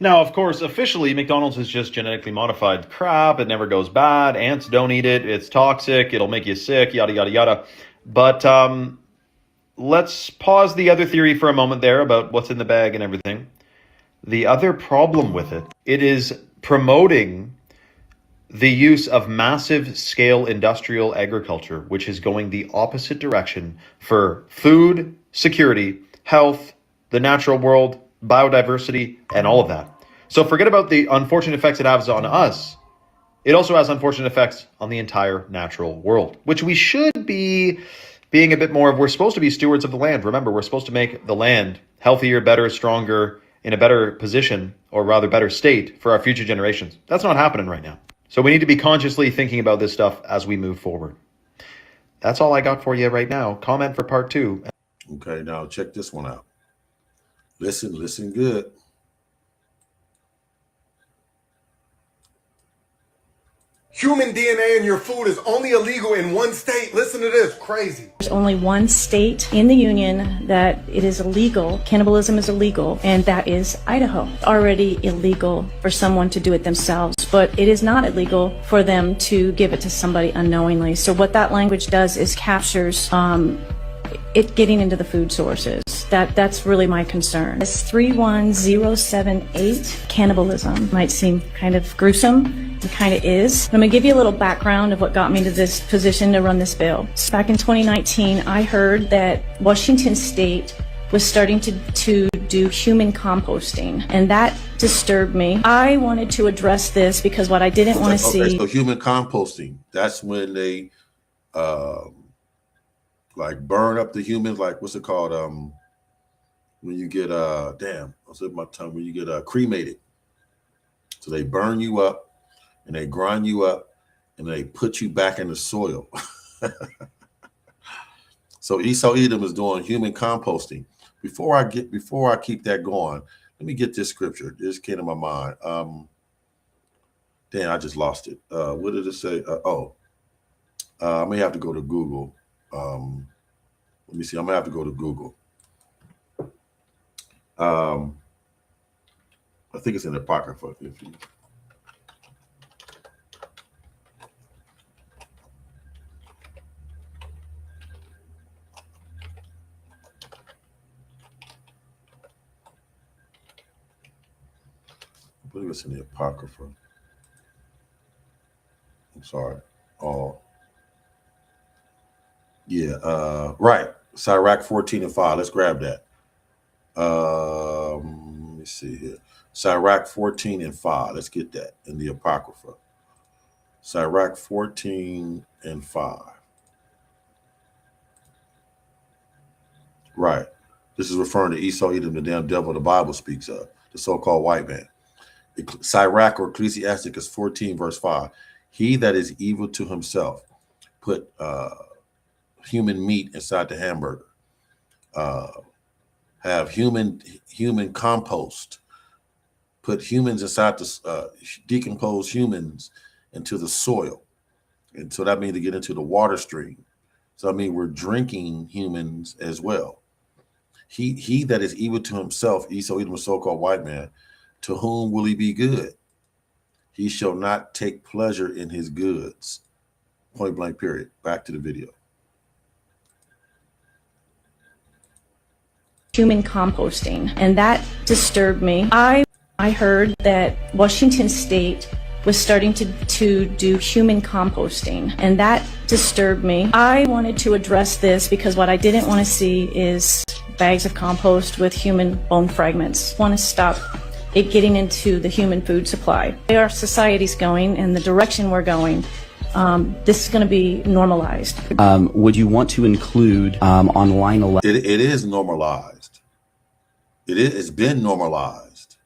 Now, of course, officially, McDonald's is just genetically modified crap. It never goes bad. Ants don't eat it. It's toxic. It'll make you sick, yada, yada, yada. But let's pause the other theory for a moment there about what's in the bag and everything. The other problem with it, it is promoting the use of massive scale industrial agriculture, which is going the opposite direction for food security, health, the natural world, biodiversity, and all of that. So forget about the unfortunate effects it has on us. It also has unfortunate effects on the entire natural world, which we should be being a bit more of. We're supposed to be stewards of the land. Remember, we're supposed to make the land healthier, better, stronger, in a better position, or rather better state for our future generations. That's not happening right now. So we need to be consciously thinking about this stuff as we move forward. That's all I got for you right now. Comment for part 2. Okay, now check this one out. Listen good. Human DNA in your food is only illegal in one state. Listen to this, crazy. There's only one state in the union that it is illegal, cannibalism is illegal, and that is Idaho. It's already illegal for someone to do it themselves, but it is not illegal for them to give it to somebody unknowingly. So what that language does is captures it getting into the food sources. That's really my concern. It's 31078, cannibalism. Might seem kind of gruesome. It kind of is. I'm going to give you a little background of what got me to this position to run this bill. So back in 2019, I heard that Washington State was starting to do human composting, and that disturbed me. I wanted to address this because what I didn't want to see. So human composting, that's when they like burn up the humans, like what's it called? When you get damn, I'll slip my tongue, when you get cremated. So they burn you up and they grind you up and they put you back in the soil. So Esau Edom is doing human composting. Before I keep that going, let me get this scripture. This came to my mind. Damn, I just lost it. What did it say? I may have to go to Google. Let me see. I'm gonna have to go to Google. I think it's in the Apocrypha. If you... I believe it's in the Apocrypha. I'm sorry. Oh, yeah. Right. Sirach 14:5. Let's grab that. Let me see here. Sirach 14:5. Let's get that in the Apocrypha. Sirach 14:5. Right. This is referring to Esau Edom, the damn devil the Bible speaks of, the so-called white man. Sirach or Ecclesiasticus 14 verse 5. He that is evil to himself put human meat inside the hamburger. Have human compost. Put humans inside the decompose humans into the soil, and so that means to get into the water stream. So I mean we're drinking humans as well. He that is evil to himself, Esau Edom, a so-called white man, to whom will he be good? He shall not take pleasure in his goods. Point blank. Period. Back to the video. Human composting, and that disturbed me. I heard that Washington State was starting to do human composting, and that disturbed me. I wanted to address this because what I didn't want to see is bags of compost with human bone fragments. I want to stop it getting into the human food supply. Where our society's going and the direction we're going, this is going to be normalized. Would you want to include on line 11? It is normalized. It's been normalized.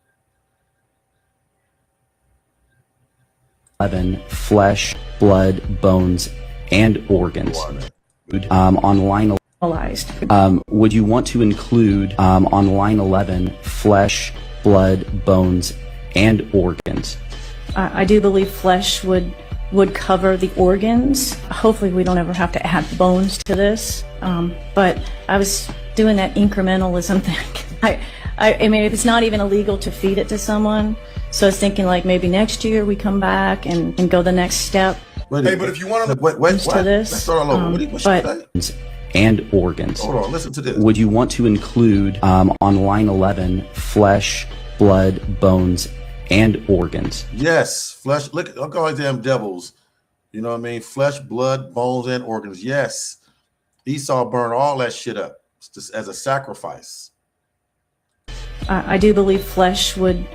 11, flesh, blood, bones, and organs. On line 11, would you want to include on line 11 flesh, blood, bones, and organs? I do believe flesh would cover the organs. Hopefully we don't ever have to add bones to this. But I was doing that incrementalism thing. I mean, it's not even illegal to feed it to someone. So I was thinking like maybe next year we come back and go the next step. Hey, but if you want to wait, to what? this, Let's start all over. What you say? And organs. Hold on, listen to this. Would you want to include on line 11 flesh, blood, bones, and organs? Yes, flesh. Look at all these damn devils. You know what I mean? Flesh, blood, bones, and organs. Yes, Esau burned all that shit up just as a sacrifice. I do believe flesh would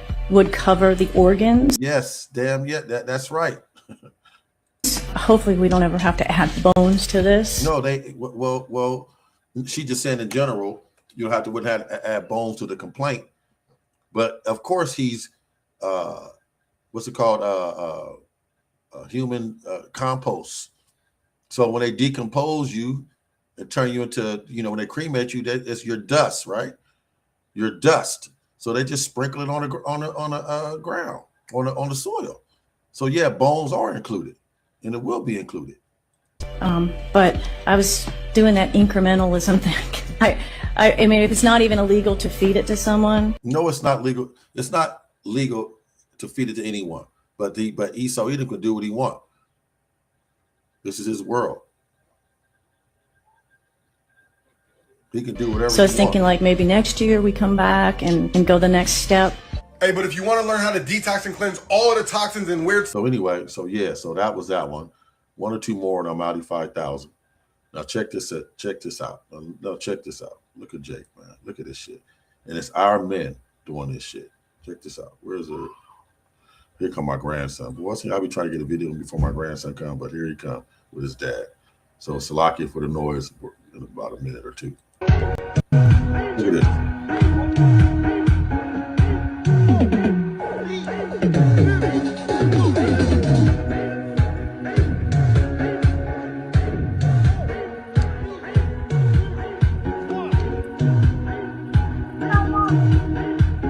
cover the organs. Yes, damn, yeah, that's right. Hopefully, we don't ever have to add bones to this. No, well, she just saying in general, you don't wouldn't have to add bones to the complaint. But of course, he's what's it called? Human compost. So when they decompose you and turn you into, when they cremate you, it's your dust, right? Your dust. So they just sprinkle it on the ground, on the soil. So yeah, bones are included, and it will be included. But I was doing that incrementalism thing. I mean, it's not even illegal to feed it to someone. No, it's not legal. It's not legal to feed it to anyone. But Esau Edom can do what he wants. This is his world. He can do whatever. So I was thinking like maybe next year we come back and go the next step. Hey, but if you want to learn how to detox and cleanse all of the toxins and weird. So anyway, so that was that one. One or two more, and I'm out of 5,000. Now check this out. Check this out. No, check this out. Look at Jake, man. Look at this shit. And it's our men doing this shit. Check this out. Where is it? Here come my grandson. Boy, I'll be trying to get a video before my grandson come, but here he come with his dad. So Salakia for the noise in about a minute or two. Look at this.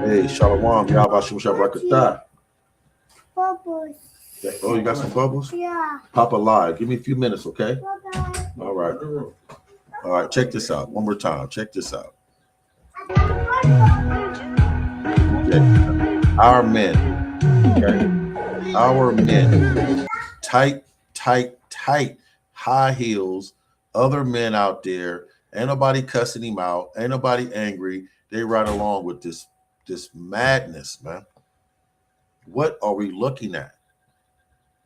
Hey, Shalom, Yahweh Shem Shabrakatah. Bubbles. Oh, you got some bubbles? Yeah. Papa live. Give me a few minutes, okay? Bye-bye. All right. All right, check this out. One more time. Check this out. Okay. Our men. Okay. Our men. Tight, high heels. Other men out there. Ain't nobody cussing him out. Ain't nobody angry. They ride along with this madness, man. What are we looking at?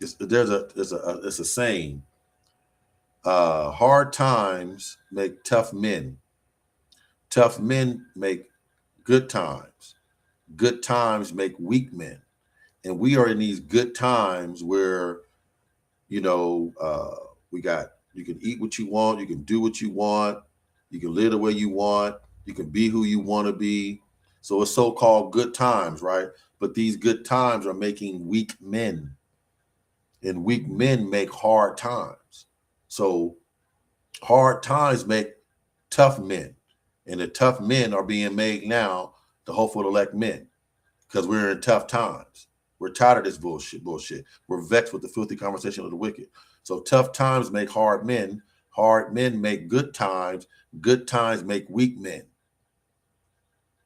It's a saying. Hard times make tough men. Tough men make good times. Good times make weak men. And we are in these good times where, you can eat what you want, you can do what you want, you can live the way you want, you can be who you want to be. So it's so-called good times, right? But these good times are making weak men. And weak men make hard times. So hard times make tough men. And the tough men are being made now the hopeful elect men. Because we're in tough times. We're tired of this bullshit. We're vexed with the filthy conversation of the wicked. So tough times make hard men. Hard men make good times. Good times make weak men.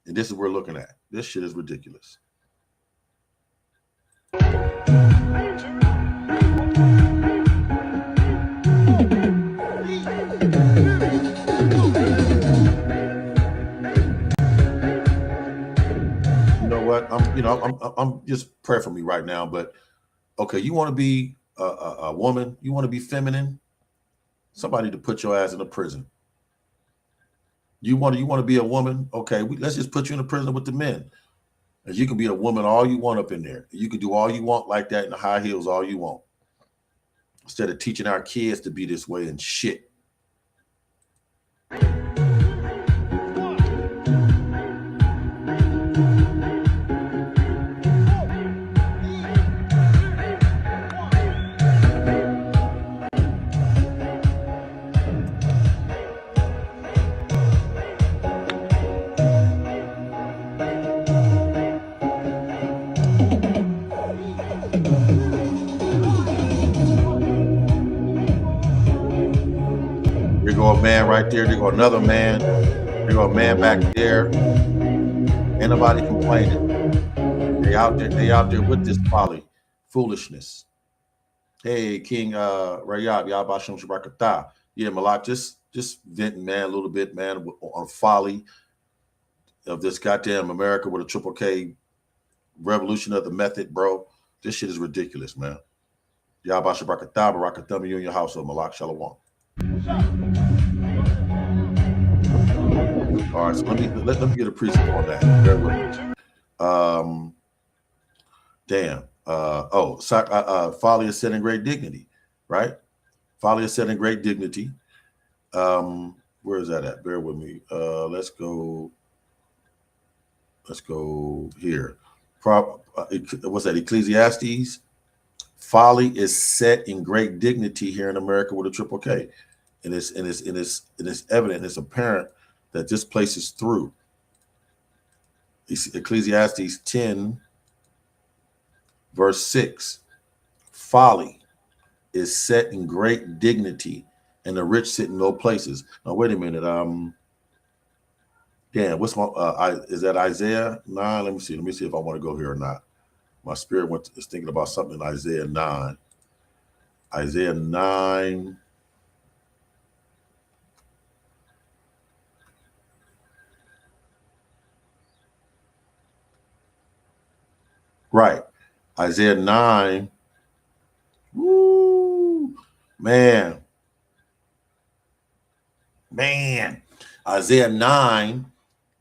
And this is what we're looking at. This shit is ridiculous. What I'm just pray for me right now, but okay, you want to be a woman, you want to be feminine, somebody to put your ass in a prison. You want to be a woman, okay, let's just put you in a prison with the men, and you can be a woman all you want up in there. You can do all you want like that in the high heels all you want, instead of teaching our kids to be this way and shit. go a man right there. There go another man. There go a man back there. Ain't nobody complaining. They out there with this folly, foolishness. Hey, King Rayab, Yabashim Shabrakatah. Yeah, Malak, just venting, man, a little bit, man, on folly of this goddamn America with a triple K revolution of the method, bro. This shit is ridiculous, man. Yabashim Shabrakatah, Barakatham, you in your household, Malak Shalom. All right, so let me get a precept on that. Bear with me. Damn. Folly is set in great dignity, right? Folly is set in great dignity. Where is that at? Bear with me. Let's go here. What's that? Ecclesiastes. Folly is set in great dignity here in America with a triple K. And it's evident, it's apparent that this place is through. Ecclesiastes 10, verse 6. Folly is set in great dignity, and the rich sit in low places. Now, wait a minute. What's my is that Isaiah 9? Let me see if I want to go here or not. My spirit is thinking about something in Isaiah 9. Isaiah 9. Right. Isaiah 9. Woo, man. Isaiah 9,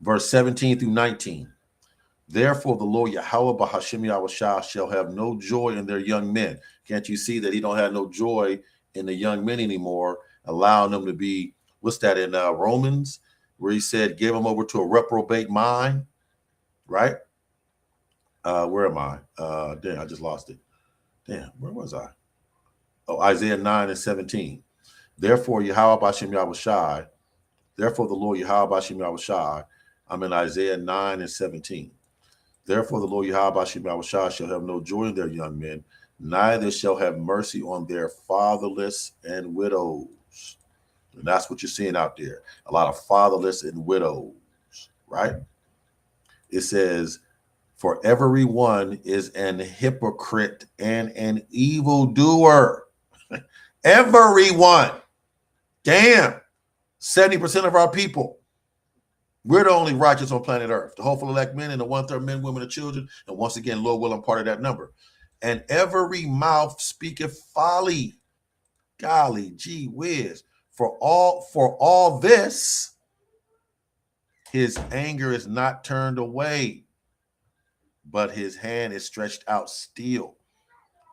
verse 17 through 19. Therefore, the Lord Yahweh Bahashim Yahushua shall have no joy in their young men. Can't you see that he don't have no joy in the young men anymore, allowing them to be, what's that in Romans, where he said, give them over to a reprobate mind, right? Where am I? Damn, I just lost it. Damn, where was I? Oh, Isaiah 9 and 17. Therefore, Yahweh Bahashim Yahushua, therefore the Lord Yahweh Bahashim Yahushua, I'm in Isaiah 9 and 17. Therefore, the Lord Yahweh Bahashim Yahushua shall have no joy in their young men, neither shall have mercy on their fatherless and widows. And that's what you're seeing out there. A lot of fatherless and widows, right? It says, for everyone is an hypocrite and an evildoer. Everyone. Damn. 70% of our people. We're the only righteous on planet Earth. The hopeful elect men and the 1/3 men, women, and children. And once again, Lord will, I'm part of that number. And every mouth speaketh folly. Golly, gee whiz. For all this, his anger is not turned away, but his hand is stretched out still.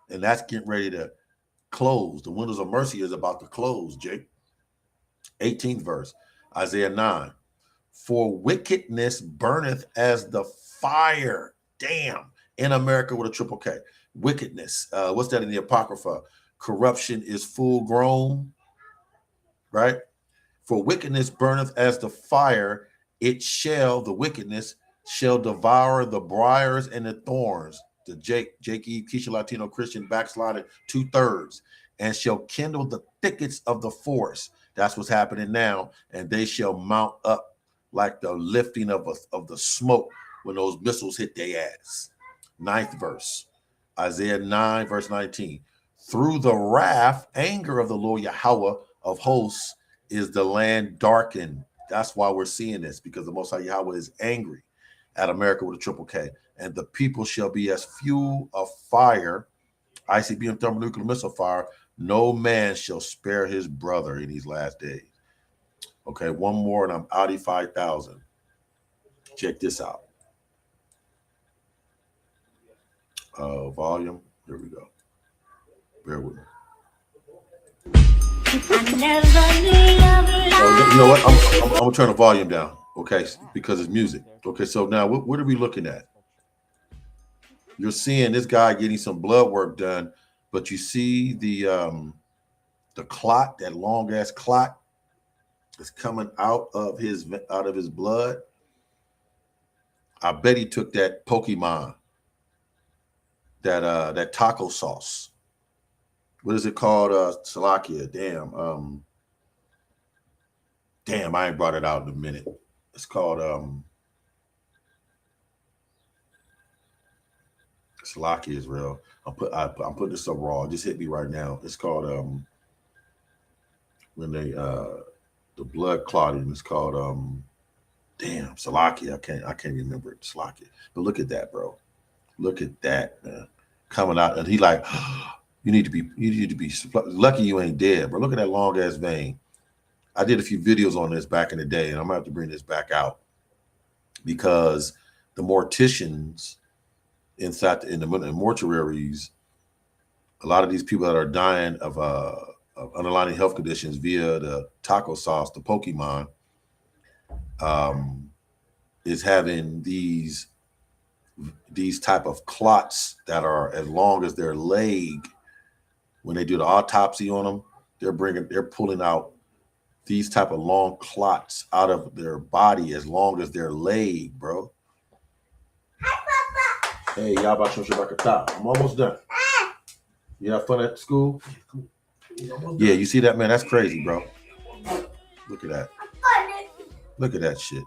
And that's getting ready to close. The windows of mercy is about to close, Jake. 18th verse, Isaiah 9. For wickedness burneth as the fire. Damn. In America with a triple K. Wickedness. What's that in the Apocrypha? Corruption is full grown. Right? For wickedness burneth as the fire. The wickedness shall devour the briars and the thorns. The Jake E. Keisha Latino Christian backslided 2/3. And shall kindle the thickets of the forest. That's what's happening now. And they shall mount up like the lifting of the smoke when those missiles hit their ass. 9th verse, Isaiah 9, verse 19. Through the wrath, anger of the Lord Yahweh of hosts is the land darkened. That's why we're seeing this, because the Most High Yahweh is angry at America with a triple K. And the people shall be as fuel of fire, ICBM thermonuclear missile fire. No man shall spare his brother in these last days. Okay, one more and I'm Audi 5000. Check this out. Volume. Here we go. Bear with me. You know what? I'm gonna turn the volume down. Okay, because it's music. Okay, so now what are we looking at? You're seeing this guy getting some blood work done, but you see the clot, that long ass clot. It's coming out of his blood. I bet he took that Pokemon, that taco sauce. What is it called? Salakia. Damn. Damn, I ain't brought it out in a minute. It's called Salaki Israel. I'm putting this up raw. Just hit me right now. It's called when they the blood clotting. It's called damn Salaki. I can't remember it. Salaki. But look at that, bro. Look at that, man. Coming out, and he like, you need to be lucky you ain't dead, bro. Look at that long ass vein. I did a few videos on this back in the day, and I'm gonna have to bring this back out because the morticians inside in the mortuaries, a lot of these people that are dying of underlying health conditions via the taco sauce, the Pokemon, is having these type of clots that are as long as their leg. When they do the autopsy on them, they're pulling out these type of long clots out of their body as long as their leg, bro. Hey, Yabba Shabakata. I'm almost done. You have fun at school? Yeah, you see that, man? That's crazy, bro. Look at that. Look at that shit.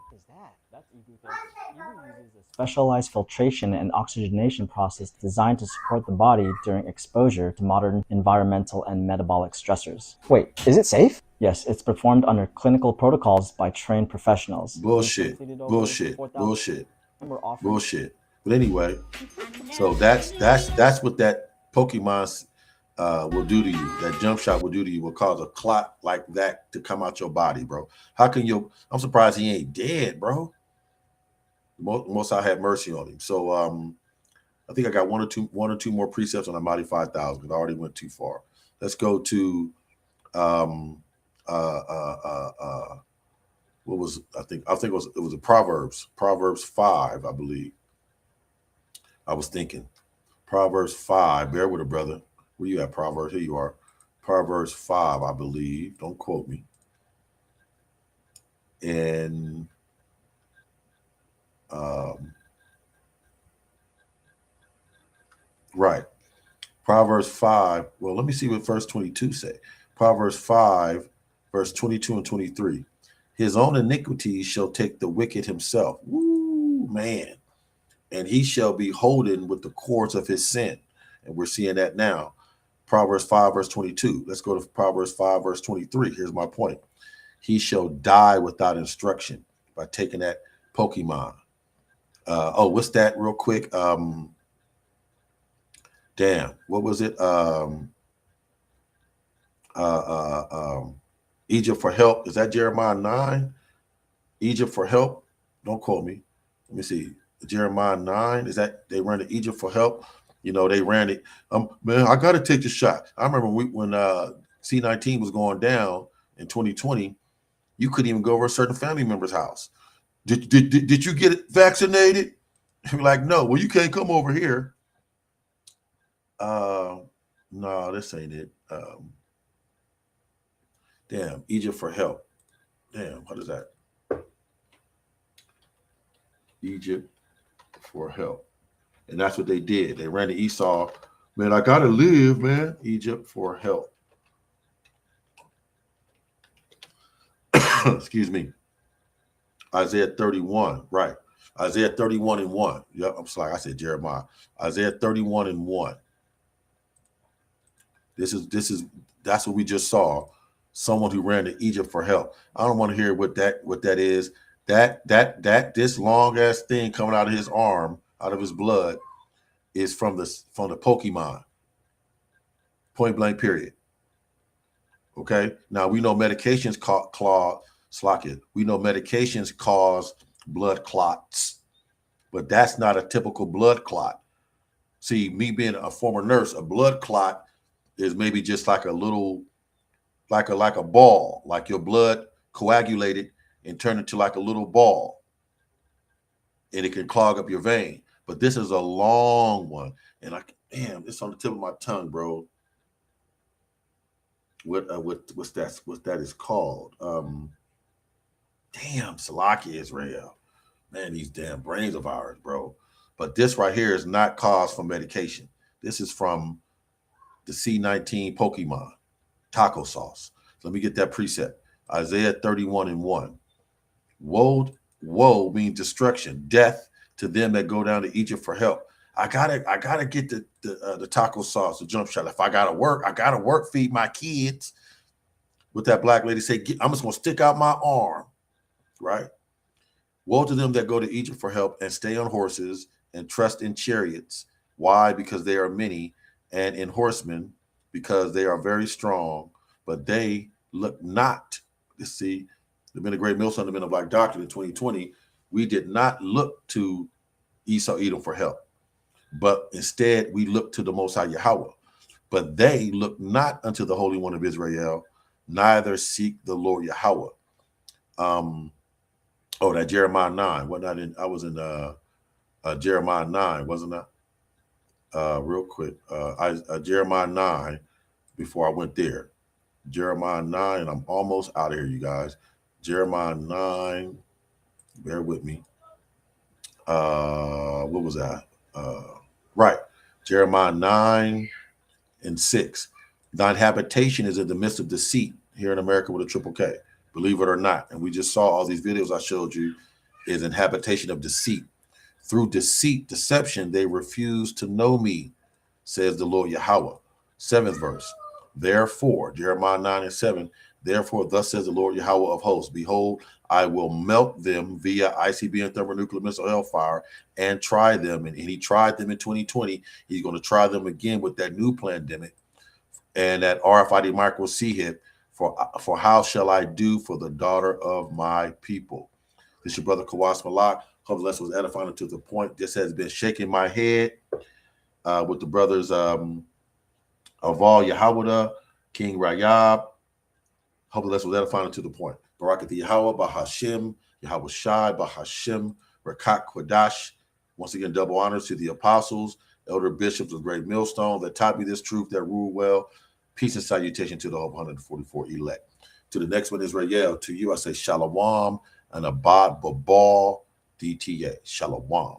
Specialized filtration and oxygenation process designed to support the body during exposure to modern environmental and metabolic stressors. Wait, is it safe? Yes, it's performed under clinical protocols by trained professionals. Bullshit. Bullshit. Bullshit. Bullshit. But anyway, so that's what that Pokemon will do to you. That jump shot will do to you. Will cause a clot like that to come out your body, bro. How can you? I'm surprised he ain't dead, bro. Most I had mercy on him. So I think I got one or two more precepts on the Mighty 5,000 because I already went too far. Let's go to what was I think it was a Proverbs 5, I believe. I was thinking Proverbs 5. Bear with it, brother. Where you at, Proverbs? Here you are. Proverbs 5, I believe. Don't quote me. And right. Proverbs 5. Well, let me see what verse 22 say. Proverbs 5, verse 22 and 23. His own iniquities shall take the wicked himself. Woo, man. And he shall be holden with the cords of his sin. And we're seeing that now. Proverbs 5, verse 22. Let's go to Proverbs 5, verse 23. Here's my point. He shall die without instruction by taking that Pokemon. What's that real quick? Damn, what was it? Egypt for help. Is that Jeremiah 9? Egypt for help. Don't quote me. Let me see. Jeremiah 9. Is that they ran to Egypt for help? You know, they ran it. Man, I got to take the shot. I remember when C-19 was going down in 2020, you couldn't even go over a certain family member's house. Did you get it vaccinated? You're like, no. Well, you can't come over here. No, this ain't it. Damn, Egypt for help. Damn, what is that? Egypt for help. And that's what they did. They ran to Esau. Man, I gotta live, man. Egypt for help. Excuse me. Isaiah 31, right. Isaiah 31 and 1. Yep, I'm sorry, I said Jeremiah. Isaiah 31 and 1. That's what we just saw. Someone who ran to Egypt for help. I don't want to hear what that is. This long ass thing coming out of his arm, out of his blood, is from the Pokemon. Point blank, period. Okay. Now we know medications we know medications cause blood clots, but that's not a typical blood clot. See, me being a former nurse, a blood clot is maybe just like a little, like a ball, like your blood coagulated and turned into like a little ball, and it can clog up your vein. But this is a long one, and damn, it's on the tip of my tongue, bro. What's that is called? Damn, Salaki Israel. Man, these damn brains of ours, bro. But this right here is not caused from medication. This is from the C-19 Pokemon taco sauce. Let me get that precept. Isaiah 31:1. Woe means destruction, death to them that go down to Egypt for help. I gotta get the taco sauce, the jump shot. If I gotta work, feed my kids. What that black lady say, I'm just gonna stick out my arm, right? Woe to them that go to Egypt for help and stay on horses and trust in chariots. Why? Because they are many, and in horsemen, because they are very strong, but they look not. You see, there's been a great millstone, there's been a black doctrine in 2020. We did not look to Esau, Edom for help, but instead we look to the Most High Yahweh. But they look not unto the Holy One of Israel, neither seek the Lord Yahweh. Oh, that Jeremiah 9. I was in Jeremiah 9, wasn't I? Real quick. Jeremiah 9, before I went there. Jeremiah 9, and I'm almost out of here, you guys. Jeremiah 9, bear with me. What was that? Right. Jeremiah 9:6. Thine habitation is in the midst of deceit here in America with a triple K. Believe it or not. And we just saw all these videos I showed you is an habitation of deceit. Through deceit, deception, they refuse to know me, says the Lord Yahweh. 7th verse. Therefore, Jeremiah 9:7, therefore, thus says the Lord Yahweh of hosts, behold, I will melt them via ICB and thermonuclear missile hellfire and try them. And he tried them in 2020. He's going to try them again with that new pandemic and that RFID micro C hit. For how shall I do for the daughter of my people? This is your brother Kawas Malak. Hope the lesson was edifying to the point. This has been shaking my head with the brothers Aval Yahweh, King Rayab. Hope the lesson was edifying to the point. Barakat Yahweh, Bahashim, Yahweh Shai, Bahashim, Rakat Kwadash. Once again, double honors to the apostles, elder bishops of Great Millstone that taught me this truth, that rule well. Peace and salutation to the 144 elect. To the next one, Israel. To you, I say Shalom and Abad Babal DTA. Shalom.